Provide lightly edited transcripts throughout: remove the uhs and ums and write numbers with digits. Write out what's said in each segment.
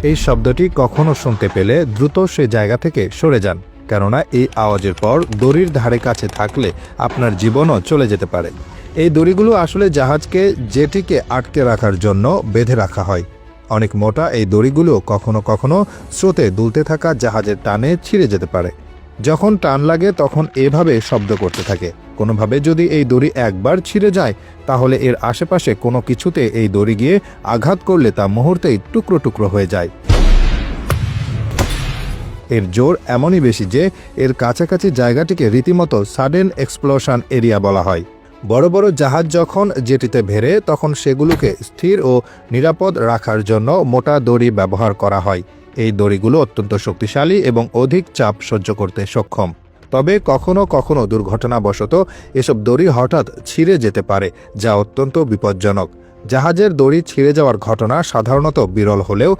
এই শব্দটি কখনো শুনতে পেলে দ্রুত সে জায়গা থেকে সরে যান, কেননা এই আওয়াজের পর দড়ির ধারে কাছে থাকলে আপনার জীবনও চলে যেতে পারে। এই দড়িগুলো আসলে জাহাজকে জেটিকে আটকে রাখার জন্য বেঁধে রাখা হয়। অনেক মোটা এই দড়িগুলো কখনো কখনো স্রোতে দুলতে থাকা জাহাজের টানে ছিঁড়ে যেতে পারে। যখন টান লাগে তখন এভাবে শব্দ করতে থাকে। কোনোভাবে যদি এই দড়ি একবার ছিঁড়ে যায়, তাহলে এর আশেপাশে কোনো কিছুতে এই দড়ি গিয়ে আঘাত করলে তা মুহূর্তেই টুকরো টুকরো হয়ে যায়। এর জোর এমনই বেশি যে এর কাছাকাছি জায়গাটিকে রীতিমতো সাডেন এক্সপ্লোশন এরিয়া বলা হয়। বড় বড় জাহাজ যখন জেটিতে ভেড়ে, তখন সেগুলোকে স্থির ও নিরাপদ রাখার জন্য মোটা দড়ি ব্যবহার করা হয়। এই দড়িগুলো অত্যন্ত শক্তিশালী এবং অধিক চাপ সহ্য করতে সক্ষম। তবে কখনো কখনো দুর্ঘটনাবশত এসব দড়ি হঠাৎ ছিঁড়ে যেতে পারে, যা অত্যন্ত বিপজ্জনক। জাহাজের দড়ি ছিঁড়ে যাওয়ার ঘটনা সাধারণত বিরল হলেও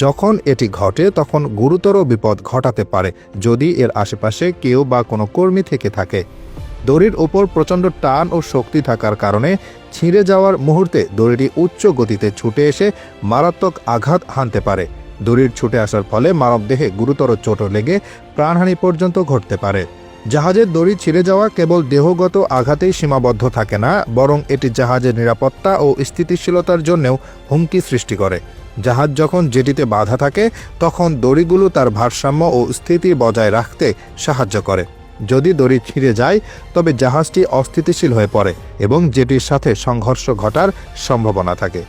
যখন এটি ঘটে তখন গুরুতর বিপদ ঘটাতে পারে যদি এর আশেপাশে কেউ বা কোনো কর্মী থেকে থাকে। দড়ির উপর প্রচণ্ড টান ও শক্তি থাকার কারণে ছিঁড়ে যাওয়ার মুহূর্তে দড়িটি উচ্চ গতিতে ছুটে এসে মারাত্মক আঘাত হানতে পারে। দড়ির ছুটে আসার ফলে মানবদেহে গুরুতর চোট লেগে প্রাণহানি পর্যন্ত ঘটতে পারে। জাহাজের দড়ি ছিঁড়ে যাওয়া কেবল দেহগত আঘাতেই সীমাবদ্ধ থাকে না, বরং এটি জাহাজের নিরাপত্তা ও স্থিতিশীলতার জন্যও হুমকি সৃষ্টি করে। জাহাজ যখন জেটিতে বাধা থাকে তখন দড়িগুলো তার ভারসাম্য ও স্থিতি বজায় রাখতে সাহায্য করে। যদি দড়ি ছিঁড়ে যায় তবে জাহাজটি অস্থিতিশীল হয়ে পড়ে এবং জেটির সাথে সংঘর্ষ ঘটার সম্ভাবনা থাকে।